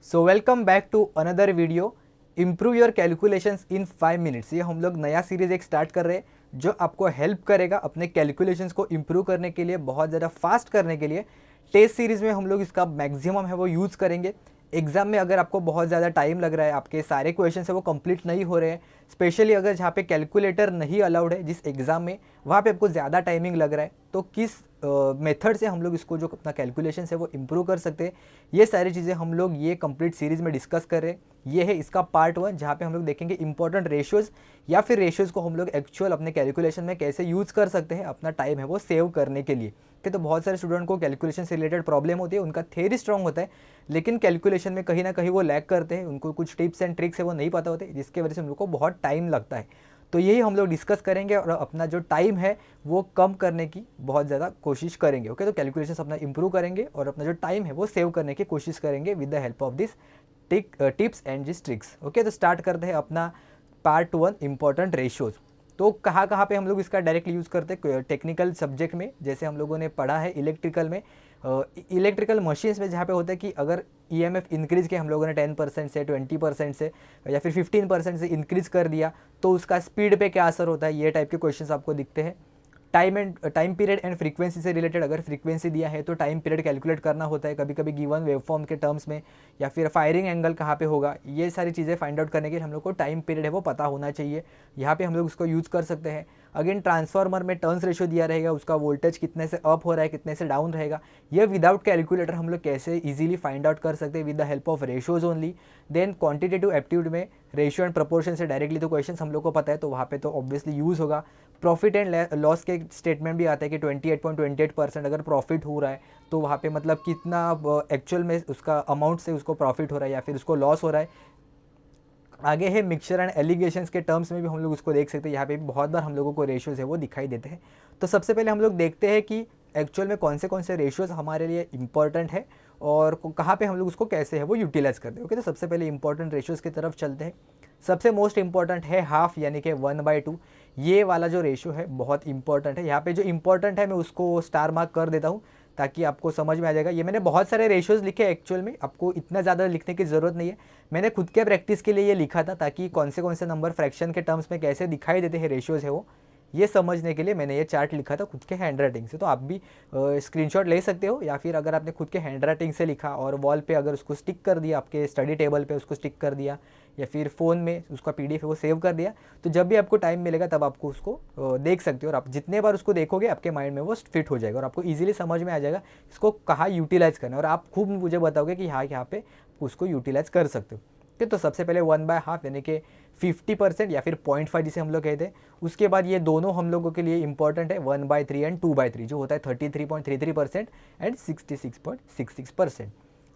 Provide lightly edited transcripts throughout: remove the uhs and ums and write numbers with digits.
So welcome back to another video improve your calculations in 5 minutes. ये हम लोग नया सीरीज़ एक स्टार्ट कर रहे हैं जो आपको हेल्प करेगा अपने कैलकुलेशंस को इम्प्रूव करने के लिए, बहुत ज़्यादा फास्ट करने के लिए। टेस्ट सीरीज़ में हम लोग इसका मैक्सिमम है वो यूज़ करेंगे। एग्जाम में अगर आपको बहुत ज़्यादा टाइम लग रहा है, आपके सारे क्वेश्चन है वो कंप्लीट नहीं हो रहे हैं, स्पेशली अगर जहाँ पे कैलकुलेटर नहीं अलाउड है जिस एग्ज़ाम में, वहाँ पे आपको ज़्यादा टाइमिंग लग रहा है, तो किस मेथड से हम लोग इसको जो अपना कैलकुलेशन है वो इम्प्रूव कर सकते हैं, ये सारी चीज़ें हम लोग ये कंप्लीट सीरीज़ में डिस्कस कर रहे हैं। ये है इसका पार्ट 1, जहाँ पे हम लोग देखेंगे इंपॉर्टेंट रेशियोज़ या फिर रेशियोज़ को हम लोग एक्चुअल अपने कैलकुलेशन में कैसे यूज़ कर सकते हैं अपना टाइम है वो सेव करने के लिए। कि तो बहुत सारे स्टूडेंट को कैलकुलेशन से रिलेटेड प्रॉब्लम होती है, उनका थ्योरी स्ट्रांग होता है लेकिन कैलकुलेशन में कहीं ना कहीं वो लैग करते हैं, उनको कुछ टिप्स एंड ट्रिक्स है वो नहीं पता होते, जिसके वजह से उन लोग को बहुत टाइम लगता है। तो यही हम लोग डिस्कस करेंगे और अपना जो टाइम है वो कम करने की बहुत ज़्यादा कोशिश करेंगे। ओके, तो कैलकुलेशन अपना इंप्रूव करेंगे और अपना जो टाइम है वो सेव करने की कोशिश करेंगे with the help of this tips and this tricks. Okay, तो स्टार्ट करते हैं अपना पार्ट 1 इंपॉर्टेंट रेशियोज़। तो कहाँ कहाँ पे हम लोग इसका डायरेक्टली यूज़ करते हैं? टेक्निकल सब्जेक्ट में, जैसे हम लोगों ने पढ़ा है इलेक्ट्रिकल में, इलेक्ट्रिकल मशीन्स में, जहाँ पे होता है कि अगर ईएमएफ इंक्रीज़ किया हम लोगों ने 10% से, 20% से या फिर 15% से इंक्रीज़ कर दिया, तो उसका स्पीड पे क्या असर होता है, ये टाइप के क्वेश्चंस आपको दिखते हैं। टाइम पीरियड एंड फ्रीक्वेंसी से रिलेटेड, अगर फ्रीक्वेंसी दिया है तो टाइम पीरियड कैलकुलेट करना होता है कभी कभी गिवन वेवफॉर्म के टर्म्स में, या फिर फायरिंग एंगल कहाँ पे होगा, ये सारी चीज़ें फाइंड आउट करने के लिए हम लोग को टाइम पीरियड है वो पता होना चाहिए। यहाँ पे हम लोग उसको यूज़ कर सकते हैं। अगेन ट्रांसफार्मर में टर्न्स रेशियो दिया रहेगा, उसका वोल्टेज कितने से अप हो रहा है कितने से डाउन रहेगा, ये विदाउट कैलकुलेटर हम लोग कैसे इजीली फाइंड आउट कर सकते हैं with the help of ratios only. Then quantitative aptitude में रेशियो एंड प्रपोर्शन से डायरेक्टली तो क्वेश्चन हम लोग को पता है, तो वहाँ पे तो ऑब्वियसली यूज़ होगा। प्रॉफिट एंड लॉस के स्टेटमेंट भी आता है कि 28.28% अगर प्रॉफिट हो रहा है तो वहाँ पे मतलब कितना एक्चुअल में उसका अमाउंट से उसको प्रॉफिट हो रहा है या फिर उसको लॉस हो रहा है। आगे है मिक्सचर एंड एलिगेशंस के टर्म्स में भी हम लोग उसको देख सकते हैं, यहाँ पे भी बहुत बार हम लोगों को रेशियोज़ है वो दिखाई देते हैं। तो सबसे पहले हम लोग देखते हैं कि एक्चुअल में कौन से रेशियोज़ हमारे लिए इंपॉर्टेंट है और कहाँ पे हम लोग उसको कैसे है वो यूटिलाइज करते हैं। ओके, तो सबसे पहले इंपॉर्टेंट रेशियोज़ की तरफ चलते हैं। सबसे मोस्ट इंपॉर्टेंट है हाफ, यानी कि 1/2। ये वाला जो रेशियो है बहुत इंपॉर्टेंट है। यहाँ पे जो इंपॉर्टेंट है मैं उसको स्टार मार्क कर देता हूँ ताकि आपको समझ में आ जाएगा। ये मैंने बहुत सारे रेशियोज़ लिखे एक्चुअल में, आपको इतना ज़्यादा लिखने की ज़रूरत नहीं है, मैंने खुद के प्रैक्टिस के लिए ये लिखा था ताकि कौन से नंबर फ्रैक्शन के टर्म्स में कैसे दिखाई देते हैं रेशियोज़ है वो, ये समझने के लिए मैंने ये चार्ट लिखा था खुद के हैंड राइटिंग से। तो आप भी स्क्रीनशॉट ले सकते हो, या फिर अगर आपने खुद के हैंड राइटिंग से लिखा और वॉल पे अगर उसको स्टिक कर दिया, आपके स्टडी टेबल पे उसको स्टिक कर दिया, या फिर फ़ोन में उसका पीडीएफ है वो सेव कर दिया, तो जब भी आपको टाइम मिलेगा तब आपको उसको देख सकते हो, और आप जितने बार उसको देखोगे आपके माइंड में वो फिट हो जाएगा और आपको ईजिली समझ में आ जाएगा इसको कहाँ यूटिलाइज़ करना है, और आप खूब मुझे बताओगे कि हाँ यहाँ पे उसको यूटिलाइज़ कर सकते हो। ठीक, तो सबसे पहले 1/2 यानी कि 50% या फिर 0.5 जिसे हम लोग कहते हैं। उसके बाद ये दोनों हम लोगों के लिए इंपॉर्टेंट है, 1/3 एंड 2/3, जो होता है 33.33% एंड 66.66%।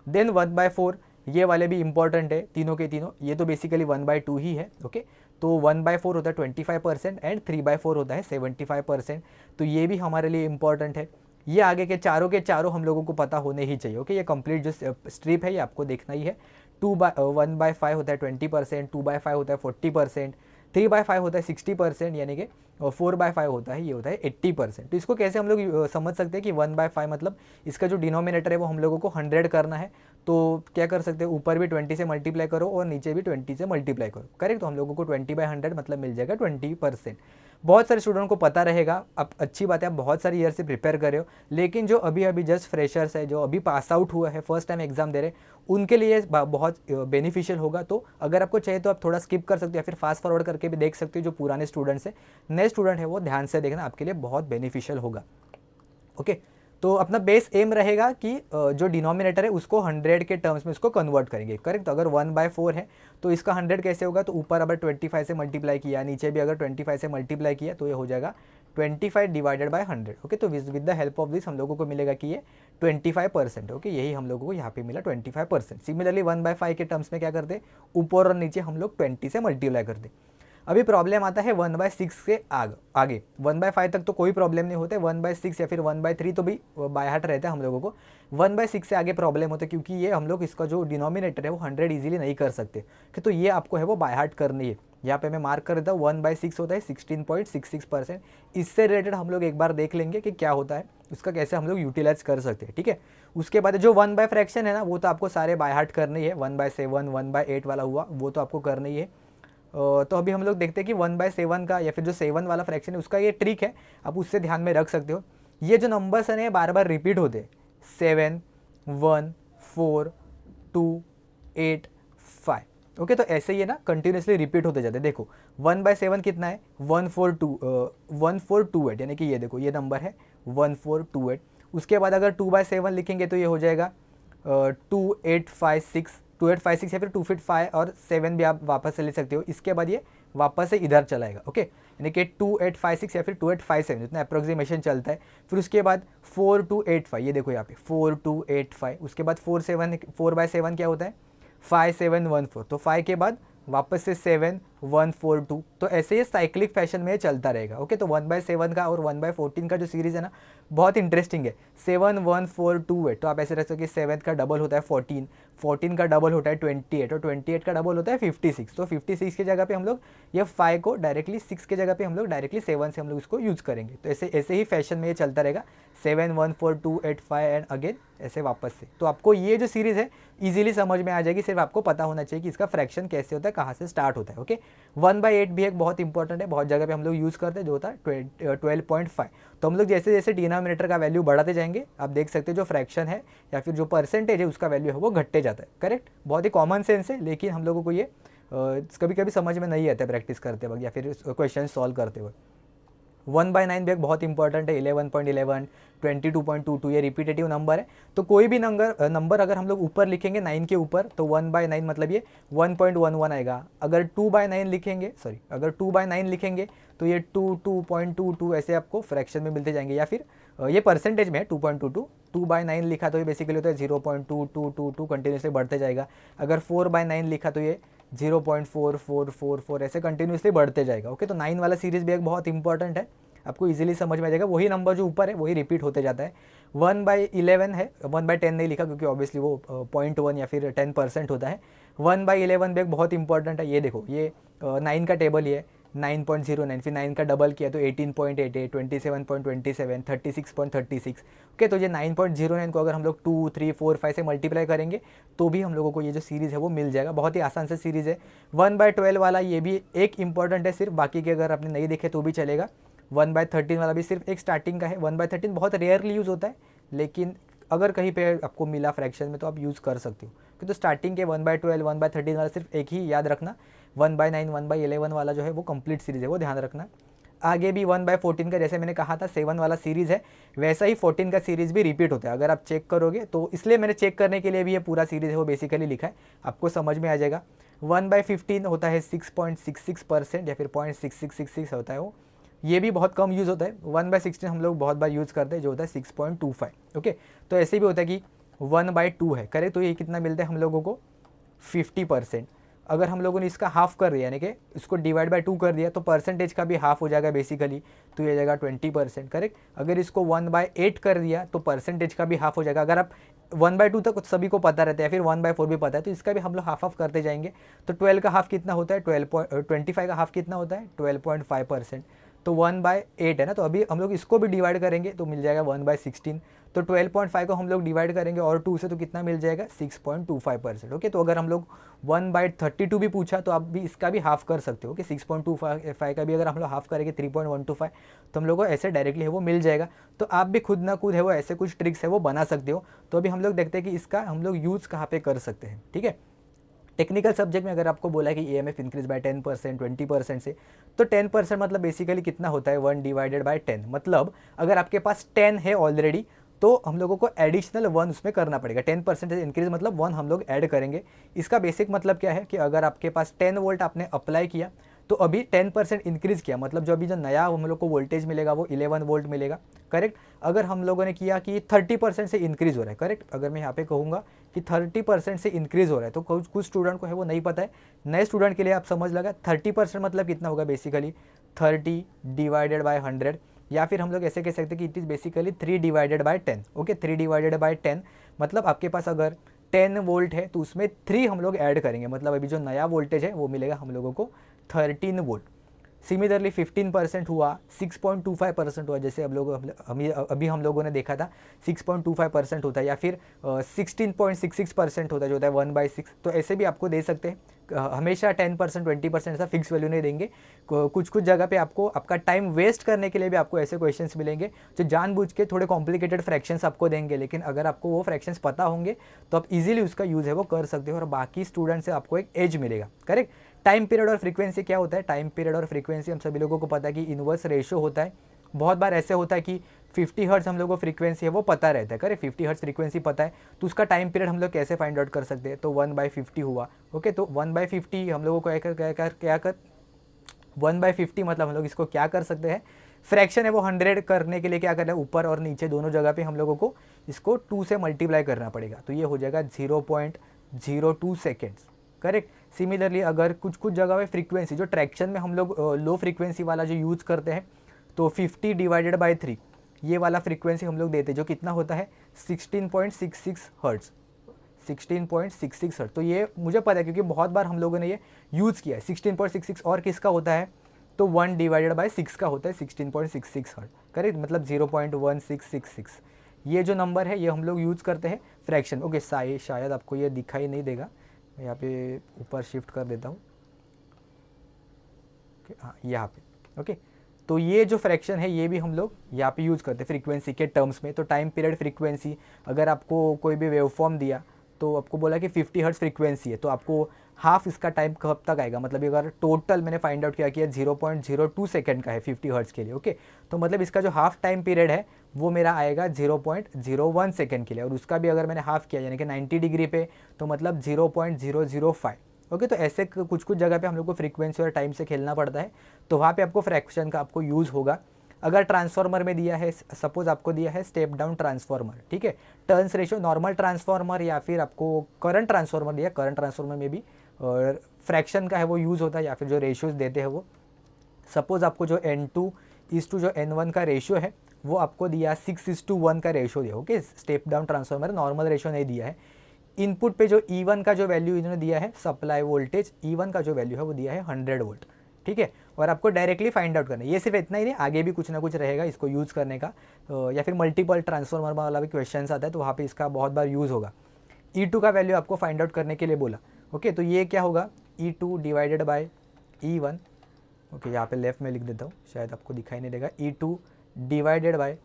देन 1/4, ये वाले भी इंपॉर्टेंट है, तीनों के तीनों, ये तो बेसिकली 1/2 ही है। ओके, तो 1/4 होता है 25% एंड 3/4 होता है 75%, तो ये भी हमारे लिए इंपॉर्टेंट है। ये आगे के चारों हम लोगों को पता होने ही चाहिए। ओके, ये कंप्लीट जो स्ट्रिप है ये आपको देखना ही है। 1/5 होता है 20%, 2/5 होता है 40%, 3/5 होता है 60%, यानी कि 4/5 होता है, ये होता है 80%। तो इसको कैसे हम लोग समझ सकते हैं कि 1/5 मतलब इसका जो डिनोमिनेटर है वो हम लोगों को 100 करना है, तो क्या कर सकते हैं, ऊपर भी 20 से मल्टीप्लाई करो और नीचे भी 20 से मल्टीप्लाई करो, करेक्ट। तो हम लोगों को 20/100 मतलब मिल जाएगा 20%। बहुत सारे स्टूडेंट को पता रहेगा, अब अच्छी बात है आप बहुत सारी ईयर से प्रिपेयर कर रहे हो, लेकिन जो अभी अभी जस्ट फ्रेशर्स है, जो अभी पास आउट हुआ है, फर्स्ट टाइम एग्जाम दे रहे, उनके लिए बहुत बेनिफिशियल होगा। तो अगर आपको चाहिए तो आप थोड़ा स्किप कर सकते हो या फिर फास्ट फॉरवर्ड करके भी देख सकते हो। जो पुराने स्टूडेंट्स हैं, नए स्टूडेंट है वो ध्यान से देखना, आपके लिए बहुत बेनिफिशियल होगा। ओके, तो अपना बेस एम रहेगा कि जो डिनोमिनेटर है उसको 100 के टर्म्स में उसको कन्वर्ट करेंगे, करेक्ट। तो अगर 1/4 है तो इसका 100 कैसे होगा, तो ऊपर अगर 25 से मल्टीप्लाई किया, नीचे भी अगर 25 से मल्टीप्लाई किया, तो ये हो जाएगा 25 डिवाइडेड बाय 100। ओके, तो with the help of this हम लोगों को मिलेगा कि ये 25%। ओके, यही हम लोगों को यहाँ पे मिला 25%। सिमिलरली 1/5 के टर्म्स में क्या करते, ऊपर और नीचे हम लोग 20 से मल्टीप्लाई करते। अभी प्रॉब्लम आता है 1/6 से आगे 1/5 तक तो कोई प्रॉब्लम नहीं होता है, 1/6 या फिर 1/3 तो भी बाय हार्ट रहता है हम लोगों को। 1/6 से आगे प्रॉब्लम होता है क्योंकि ये हम लोग इसका जो डिनोमिनेटर है वो 100 ईजिली नहीं कर सकते, कि तो ये आपको है वो बाय हार्ट करनी है। यहाँ पे मैं मार्क कर देता हूँ 1/6 होता है 16.66%। इससे रिलेटेड हम लोग एक बार देख लेंगे कि क्या होता है, उसका कैसे हम लोग यूटिलाइज कर सकते हैं, ठीक है। उसके बाद जो 1 बाय फ्रैक्शन है ना, वो तो आपको सारे बाय हार्ट करने ही है। 1/7 1/8 वाला हुआ वो तो आपको करना ही है। तो अभी हम लोग देखते हैं कि 1/7 का या फिर जो 7 वाला फ्रैक्शन है उसका ये ट्रिक है, आप उससे ध्यान में रख सकते हो। ये जो नंबर्स हैं बार बार रिपीट होते हैं, 7 1 4 2 8 5। ओके, तो ऐसे ही है ना कंटिन्यूसली रिपीट होते जाते हैं। देखो 1/7 कितना है 1428, यानी कि ये देखो ये नंबर है 1428। उसके बाद अगर 2/7 लिखेंगे तो ये हो जाएगा 2856 या फिर 2 5 और 7 भी आप वापस से ले सकते हो। इसके बाद ये वापस से इधर चलाएगा। ओके, यानी कि 2856 या फिर 2857 जितना अप्रोक्सीमेशन चलता है। फिर उसके बाद 4285, ये देखो यहाँ पे 4285। उसके बाद 4/7 क्या होता है 5714, तो 5 के बाद वापस से 7142। तो ऐसे ही साइक्लिक फैशन में चलता रहेगा। ओके, तो 1/7 का और 1/14 का जो सीरीज़ है ना बहुत इंटरेस्टिंग है, 71428। तो आप ऐसे रख सकते 7 का डबल होता है 14, 14 का डबल होता है 28 और 28 का डबल होता है 56। तो 56 की जगह पे हम लोग ये 5 को डायरेक्टली 6 की जगह पे हम लोग डायरेक्टली 7 से हम लोग इसको यूज़ करेंगे। तो ऐसे ही फैशन में ये चलता रहेगा 714285 एंड अगेन ऐसे वापस से। तो आपको ये जो सीरीज़ है इजीली समझ में आ जाएगी, सिर्फ आपको पता होना चाहिए कि इसका फ्रैक्शन कैसे होता है, कहाँ से स्टार्ट होता है। ओके, 1/8 भी एक बहुत इंपॉर्टेंट है, बहुत जगह पे हम लोग यूज़ करते हैं, जो होता है 12.5। तो हम लोग जैसे जैसे डिनोमिनेटर का वैल्यू बढ़ाते जाएंगे, आप देख सकते हैं जो फ्रैक्शन है या फिर जो परसेंटेज है उसका वैल्यू है वो घटते जाता है। करेक्ट, बहुत ही कॉमन सेंस है, लेकिन हम लोगों को ये कभी कभी समझ में नहीं आता है प्रैक्टिस करते वक्त या फिर क्वेश्चन सॉल्व करते वक्त। 1/9 भी एक बहुत इंपॉर्टेंट है, 11.11 22.22, ये रिपीटेटिव नंबर है। तो कोई भी नंबर अगर हम लोग ऊपर लिखेंगे 9 के ऊपर तो 1/9 मतलब ये 1.11 आएगा। अगर 2/9 लिखेंगे, अगर 2/9 लिखेंगे तो ये 2.22 ऐसे आपको फ्रैक्शन में मिलते जाएंगे। या फिर ये परसेंटेज में है 2.22, 2/9 लिखा तो ये बेसिकली होता है 0.2222 कंटिन्यूसली बढ़ते जाएगा। अगर 4/9 लिखा तो ये 0.4444 ऐसे कंटिन्यूसली बढ़ते जाएगा। ओके, तो 9 वाला सीरीज़ भी एक बहुत इंपॉर्टेंट है, आपको इजीली समझ में आ जाएगा। वही नंबर जो ऊपर है वही रिपीट होते जाता है। 1/11 है, 1/10 नहीं लिखा क्योंकि ऑब्वियसली वो 0.1 या फिर 10% होता है। 1/11 भी एक बहुत इंपॉर्टेंट है। ये देखो ये 9 का टेबल ही है, 9.09, फिर 9 का डबल किया तो 18.88, 27.27, 36.36। ओके, तो ये 9.09 को अगर हम लोग 2 3 4 5 से मल्टीप्लाई करेंगे तो भी हम लोगों को ये जो सीरीज़ है वो मिल जाएगा। बहुत ही आसान से सीरीज़ है। 1/12 वाला ये भी एक इंपॉर्टेंट है सिर्फ, बाकी के अगर आपने नहीं देखे तो भी चलेगा। 1/13 वाला भी सिर्फ एक स्टार्टिंग का है। 1/13 बहुत रेयरली यूज़ होता है, लेकिन अगर कहीं पे आपको मिला फ्रैक्शन में तो आप यूज़ कर सकते हो। तो स्टार्टिंग के 1/12 1/13 वाला सिर्फ एक ही याद रखना। 1/9 1/11 वाला जो है वो कंप्लीट सीरीज़ है, वो ध्यान रखना। आगे भी 1/14 का जैसे मैंने कहा था 7 वाला सीरीज़ है, वैसा ही 14 का सीरीज़ भी रिपीट होता है। अगर आप चेक करोगे तो इसलिए मैंने चेक करने के लिए भी ये पूरा सीरीज़ है वो बेसिकली लिखा है, आपको समझ में आ जाएगा। 1/15 होता है 6.66% या फिर 0.6666 होता है वो, ये भी बहुत कम यूज़ होता है। 1/16 हम लोग बहुत बार यूज़ करते हैं जो होता है 6.25। ओके, तो ऐसे भी होता है कि 1/2 है, करेक्ट, तो ये कितना मिलता है हम लोगों को 50%। अगर हम लोगों ने इसका हाफ कर दिया यानी कि इसको डिवाइड बाय 2 कर दिया तो परसेंटेज का भी हाफ हो जाएगा बेसिकली, तो ये जाएगा 20%। करेक्ट, अगर इसको 1/8 कर दिया तो परसेंटेज का भी हाफ हो जाएगा। अगर आप 1/2 तक सभी को पता रहता है, फिर 1/4 भी पता है, तो इसका भी हम लोग हाफ करते जाएंगे। तो 12 का हाफ कितना होता है 25 का हाफ कितना होता है 12.5%। तो 1/8 है ना, तो अभी हम लोग इसको भी डिवाइड करेंगे तो मिल जाएगा 1/16। तो 12.5 को हम लोग डिवाइड करेंगे और 2 से तो कितना मिल जाएगा 6.25%। ओके, तो अगर हम लोग 1/32 भी पूछा तो आप भी इसका भी हाफ कर सकते हो कि 6.25 का भी अगर हम लोग हाफ करेंगे 3.125 तो हम लोग को ऐसे डायरेक्टली है वो मिल जाएगा। तो आप भी खुद ना खुद है वो ऐसे कुछ ट्रिक्स है वो बना सकते हो। तो अभी हम लोग देखते हैं कि इसका हम लोग यूज़ कहाँ पे कर सकते हैं। ठीक है, टेक्निकल सब्जेक्ट में अगर आपको बोला है कि EMF इंक्रीज बाय 10% 20% से, तो 10% मतलब बेसिकली कितना होता है 1/10, मतलब अगर आपके पास 10 है ऑलरेडी तो हम लोगों को एडिशनल 1 उसमें करना पड़ेगा। 10% इंक्रीज मतलब 1 हम लोग ऐड करेंगे। इसका बेसिक मतलब क्या है कि अगर आपके पास 10 वोल्ट आपने अप्लाई किया तो अभी 10% इंक्रीज़ किया, मतलब जो अभी जो नया हम लोग को वोल्टेज मिलेगा वो 11 वोल्ट मिलेगा, करेक्ट। अगर हम लोगों ने किया कि 30% से इंक्रीज़ हो रहा है, करेक्ट, अगर मैं यहाँ पे कहूँगा कि 30% से इंक्रीज़ हो रहा है, तो कुछ स्टूडेंट को है वो नहीं पता है। नए स्टूडेंट के लिए आप समझ लगा 30% मतलब कितना होगा, बेसिकली 30 डिवाइडेड बाय 100, या फिर हम लोग ऐसे कह सकते हैं कि it is basically 3 divided by 10। Okay, 3 divided by 10 मतलब आपके पास अगर 10 वोल्ट है तो उसमें 3 हम लोग ऐड करेंगे, मतलब अभी जो नया वोल्टेज है वो मिलेगा हम लोगों को 13 वोल्ट। सिमिलरली 15% हुआ, 6.25% हुआ, जैसे अब लोग अभी हम लोगों ने देखा था 6.25% होता है, या फिर 16.66% होता है जो होता है 1/6। तो ऐसे भी आपको दे सकते हैं, हमेशा 10% 20% ऐसा फिक्स वैल्यू नहीं देंगे। कुछ कुछ जगह पे आपको आपका टाइम वेस्ट करने के लिए भी आपको ऐसे क्वेश्चंस मिलेंगे जो जानबूझ के थोड़े कॉम्प्लिकेटेड फ्रैक्शंस आपको देंगे, लेकिन अगर आपको वो फ्रैक्शंस पता होंगे तो आप इजीली उसका यूज़ है वो कर सकते हो और बाकी स्टूडेंट से आपको एक एज मिलेगा, करेक्ट। टाइम पीरियड और फ्रीक्वेंसी क्या होता है, टाइम पीरियड और फ्रीक्वेंसी हम सभी लोगों को पता है कि इनवर्स रेशियो होता है। बहुत बार ऐसे होता है कि 50 हर्ट्ज हम लोगों को फ्रीक्वेंसी है वो पता रहता है, करेक्ट, 50 हर्ट्ज फ्रीक्वेंसी पता है, तो उसका टाइम पीरियड हम लोग कैसे फाइंड आउट कर सकते हैं, तो 1/50 हुआ। ओके, तो 1/50 हम लोगों को क्या कर 1/50 मतलब हम लोग इसको क्या कर सकते हैं, फ्रैक्शन है वो 100 करने के लिए क्या करना है, ऊपर और नीचे दोनों जगह पे हम लोगों को इसको 2 से मल्टीप्लाई करना पड़ेगा, तो ये हो जाएगा 0.02 सेकेंड्स, करेक्ट। सिमिलरली अगर कुछ कुछ जगह पे फ्रीक्वेंसी जो ट्रैक्शन में हम लोग लो फ्रीक्वेंसी वाला जो यूज़ करते हैं, तो 50 डिवाइडेड बाय 3 ये वाला फ्रीक्वेंसी हम लोग देते हैं, जो कितना होता है 16.66 हर्ट्ज़, 16.66 हर्ट्ज़। तो ये मुझे पता है क्योंकि बहुत बार हम लोगों ने ये यूज़ किया है। 16.66 और किसका होता है, तो 1 डिवाइडेड बाय 6 का होता है 16.66 हर्ट्ज़, करेक्ट, मतलब 0.1666। ये जो नंबर है ये हम लोग यूज़ करते हैं फ्रैक्शन। ओके, शायद आपको ये दिखाई नहीं देगा, मैं यहाँ पे ऊपर शिफ्ट कर देता हूँ, हाँ यहाँ पे। ओके, तो ये जो फ्रैक्शन है ये भी हम लोग यहाँ पे यूज़ करते हैं फ्रीक्वेंसी के टर्म्स में। तो टाइम पीरियड फ्रीक्वेंसी, अगर आपको कोई भी वेवफॉर्म दिया तो आपको बोला कि 50 हर्ट्ज फ्रीक्वेंसी है, तो आपको हाफ इसका टाइम कब तक आएगा, मतलब अगर टोटल मैंने फाइंड आउट किया कि 0.02 सेकेंड का है 50 हर्ट्ज के लिए, ओके, तो मतलब इसका जो हाफ टाइम पीरियड है वो मेरा आएगा 0.01 सेकेंड के लिए, और उसका भी अगर मैंने हाफ किया यानी कि 90 डिग्री पे, तो मतलब 0.005। ओके, तो ऐसे कुछ कुछ जगह पे हम लोग को फ्रीक्वेंसी और टाइम से खेलना पड़ता है, तो वहाँ पे आपको फ्रैक्शन का आपको यूज़ होगा। अगर ट्रांसफार्मर में दिया है, सपोज आपको दिया है स्टेप डाउन ट्रांसफार्मर, ठीक है, टर्न्स रेशियो नॉर्मल ट्रांसफार्मर या फिर आपको करंट ट्रांसफार्मर दिया, करंट ट्रांसफार्मर में भी फ्रैक्शन का है वो यूज़ होता है, या फिर जो रेशियोज देते हैं वो, सपोज आपको जो N2:1 जो N1 का रेशियो है वो आपको दिया 6:1 का रेशियो दिया। Okay, step down transformer normal ratio नहीं दिया है। इनपुट पे जो E1 का जो वैल्यू इन्होंने दिया है, सप्लाई वोल्टेज E1 का जो वैल्यू है वो दिया है 100 वोल्ट, ठीक है, और आपको डायरेक्टली फाइंड आउट करना है। ये सिर्फ इतना ही नहीं, आगे भी कुछ ना कुछ रहेगा इसको यूज़ करने का, या फिर मल्टीपल ट्रांसफार्मर वाला भी क्वेश्चन आता है तो वहाँ पे इसका बहुत बार यूज़ होगा। E2 का वैल्यू आपको फाइंड आउट करने के लिए बोला। ओके, तो ये क्या होगा, E2 divided by E1। Okay, यहाँ पे लेफ्ट में लिख देता हूँ, शायद आपको दिखाई नहीं देगा, E2 डिवाइडेड बाय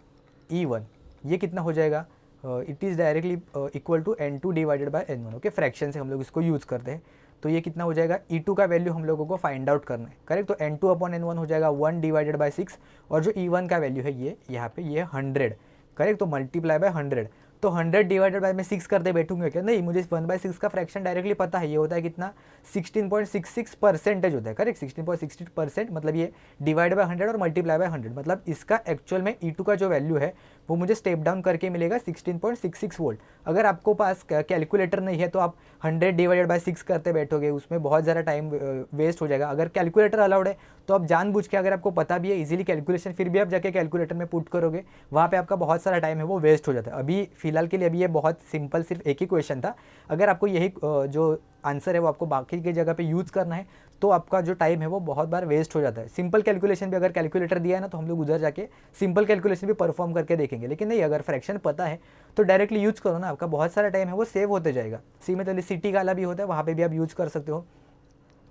E1, ये कितना हो जाएगा, it is directly equal to N2 divided by N1। Okay, fraction से हम लोग इसको यूज़ करते हैं, तो ये कितना हो जाएगा, E2 का वैल्यू हम लोगों को फाइंड आउट करना है, करेक्ट। तो N2/N1 हो जाएगा 1 डिवाइडेड बाय 6, और जो E1 का वैल्यू है ये यहाँ पे ये 100, करेक्ट, तो मल्टीप्लाई बाय 100। तो 100 डिवाइडेड बाय मैं 6 करते बैठूंगा क्या, नहीं, मुझे 1/6 का फ्रैक्शन डायरेक्टली पता है, ये होता है कितना 16.66% होता है, करेक्ट, 16.66%, मतलब ये डिवाइड बाय 100 और मल्टीप्लाई बाय 100, मतलब इसका एक्चुअल में E2 का जो वैल्यू है वो मुझे स्टेप डाउन करके मिलेगा 16.66 वोल्ट। अगर आपको पास कैलकुलेटर नहीं है तो आप 100 डिवाइडेड बाय 6 करते बैठोगे, उसमें बहुत ज़्यादा टाइम वेस्ट हो जाएगा। अगर कैलकुलेटर अलाउड है तो आप जानबूझ के, अगर आपको पता भी है इजीली कैलकुलेशन, फिर भी आप जाके कैलकुलेटर में पुट करोगे, वहाँ पे आपका बहुत सारा टाइम है वो वेस्ट हो जाता है। अभी फिलहाल के लिए अभी ये बहुत सिंपल सिर्फ एक ही क्वेश्चन था, अगर आपको यही जो आंसर है वो आपको बाकी की जगह पे यूज़ करना है तो आपका जो टाइम है वो बहुत बार वेस्ट हो जाता है। सिंपल कैलकुलेशन भी अगर कैलकुलेटर दिया है ना तो हम लोग उधर जाके सिंपल कैलकुलेशन भी परफॉर्म करके देखेंगे, लेकिन नहीं, अगर फ्रैक्शन पता है तो डायरेक्टली यूज़ करो ना, आपका बहुत सारा टाइम है वो सेव होते जाएगा। सिमिलरली सिटी वाला भी होता है, वहाँ पे भी आप यूज़ कर सकते हो।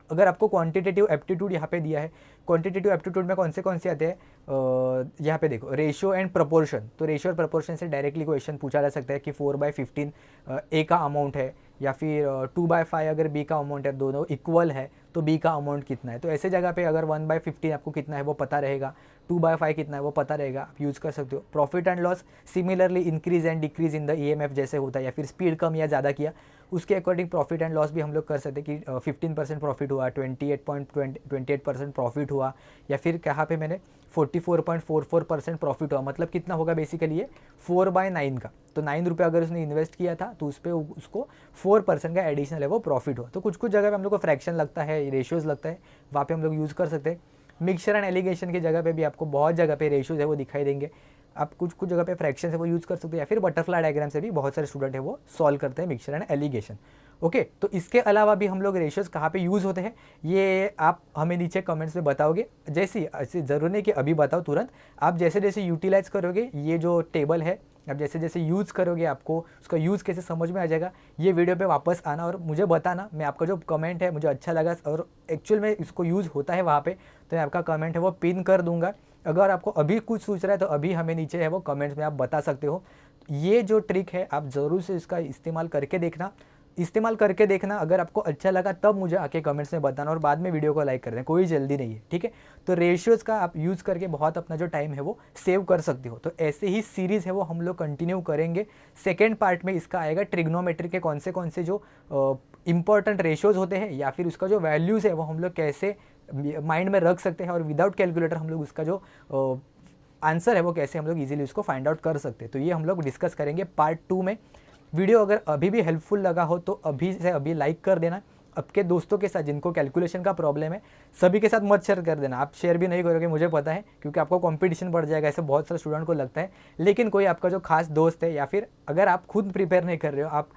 अगर आपको क्वांटिटेटिव एप्टीट्यूड यहाँ पे दिया है, क्वांटिटेटिव एप्टीट्यूड में कौन से आते हैं, यहाँ पे देखो रेशियो एंड प्रपोर्शन, तो रेशियो और प्रपोर्शन से डायरेक्टली क्वेश्चन पूछा जा सकता है कि 4/15 ए का अमाउंट है, या फिर 2/5 अगर बी का अमाउंट है, दोनों इक्वल है तो बी का अमाउंट कितना है। तो ऐसे जगह पे अगर 1/15 आपको कितना है वो पता रहेगा, 2/5 कितना है वो पता रहेगा, आप यूज़ कर सकते हो। Profit and loss similarly increase and decrease in the EMF जैसे होता है, या फिर स्पीड कम या ज़्यादा किया उसके अकॉर्डिंग प्रॉफिट एंड लॉस भी हम लोग कर सकते हैं कि 15% प्रॉफिट हुआ, 28% प्रॉफिट हुआ, या फिर कहाँ पे मैंने 44.44% प्रॉफिट हुआ, मतलब कितना होगा बेसिकली ये 4/9 का। तो 9 रुपये अगर उसने इन्वेस्ट किया था तो उस पर उसको 4% का एडिशनल है वो प्रॉफिट हुआ। तो कुछ कुछ जगह पे हम लोग को फ्रैक्शन लगता है, रेशियोज़ लगता है, वहाँ पे हम लोग यूज़ कर सकते हैं। मिक्सचर एंड एलिगेशन की जगह पे भी आपको बहुत जगह पे रेशियोज़ है वो दिखाई देंगे। आप कुछ कुछ जगह पे फ्रैक्शन से वो यूज़ कर सकते हैं, या फिर बटरफ्लाई डायग्राम से भी बहुत सारे स्टूडेंट है वो सॉल्व करते हैं मिक्सचर एंड एलिगेशन। ओके, तो इसके अलावा भी हम लोग रेशियोज़ कहाँ पे यूज़ होते हैं ये आप हमें नीचे कमेंट्स में बताओगे। जैसे ऐसे ज़रूरी नहीं कि अभी बताओ तुरंत, आप जैसे जैसे यूटिलाइज़ करोगे ये जो टेबल है, आप जैसे जैसे यूज़ करोगे आपको उसका यूज़ कैसे समझ में आ जाएगा। ये वीडियो पे वापस आना और मुझे बताना, मैं आपका जो कमेंट है मुझे अच्छा लगा और एक्चुअल में इसको यूज़ होता है वहाँ पे, तो मैं आपका कमेंट है वो पिन कर दूंगा। अगर आपको अभी कुछ सोच रहा है तो अभी हमें नीचे है वो कमेंट्स में आप बता सकते हो। ये जो ट्रिक है आप ज़रूर से इसका इस्तेमाल करके देखना। अगर आपको अच्छा लगा तब मुझे आके कमेंट्स में बताना और बाद में वीडियो को लाइक कर देना, कोई जल्दी नहीं है, ठीक है। तो रेशियोज़ का आप यूज़ करके बहुत अपना जो टाइम है वो सेव कर सकते हो। तो ऐसे ही सीरीज़ है वो हम लोग कंटिन्यू करेंगे। सेकेंड पार्ट में इसका आएगा ट्रिग्नोमेट्री के कौन से जो इंपॉर्टेंट रेशियोज़ होते हैं या फिर उसका जो वैल्यूज़ है वो हम लोग कैसे माइंड में रख सकते हैं और विदाउट कैलकुलेटर हम लोग उसका जो आंसर है वो कैसे हम लोग इजीली उसको फाइंड आउट कर सकते हैं। तो ये हम लोग डिस्कस करेंगे पार्ट 2 में। वीडियो अगर अभी भी हेल्पफुल लगा हो तो अभी से अभी लाइक कर देना। आपके दोस्तों के साथ जिनको कैलकुलेशन का प्रॉब्लम है सभी के साथ मत शेयर कर देना। आप शेयर भी नहीं करोगे मुझे पता है, क्योंकि आपको कंपटीशन बढ़ जाएगा, ऐसे बहुत सारे स्टूडेंट को लगता है। लेकिन कोई आपका जो खास दोस्त है या फिर अगर आप खुद प्रिपेयर नहीं कर रहे हो, आप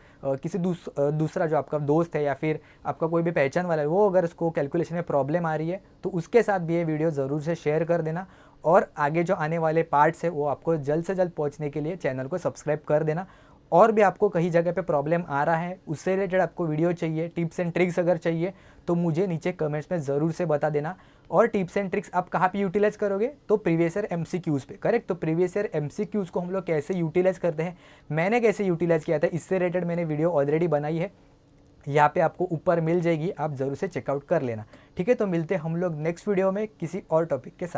किसी दूसरा जो आपका दोस्त है या फिर आपका कोई भी पहचान वाला है वो अगर उसको कैलकुलेशन में प्रॉब्लम आ रही है तो उसके साथ भी ये वीडियो ज़रूर से शेयर कर देना। और आगे जो आने वाले पार्ट्स है वो आपको जल्द से जल्द पहुँचने के लिए चैनल को सब्सक्राइब कर देना। और भी आपको कहीं जगह पे प्रॉब्लम आ रहा है, उससे रिलेटेड आपको वीडियो चाहिए, टिप्स एंड ट्रिक्स अगर चाहिए तो मुझे नीचे कमेंट्स में ज़रूर से बता देना। और टिप्स एंड ट्रिक्स आप कहाँ पे यूटिलाइज करोगे, तो प्रीवियस ईयर एमसीक्यूज़ पे, करेक्ट। तो प्रीवियस ईयर एमसीक्यूज़ को हम लोग कैसे यूटिलाइज करते हैं, मैंने कैसे यूटिलाइज किया था, इससे रिलेटेड मैंने वीडियो ऑलरेडी बनाई है, यहाँ पे आपको ऊपर मिल जाएगी, आप ज़रूर से चेकआउट कर लेना, ठीक है। तो मिलते हैं हम लोग नेक्स्ट वीडियो में किसी और टॉपिक के साथ।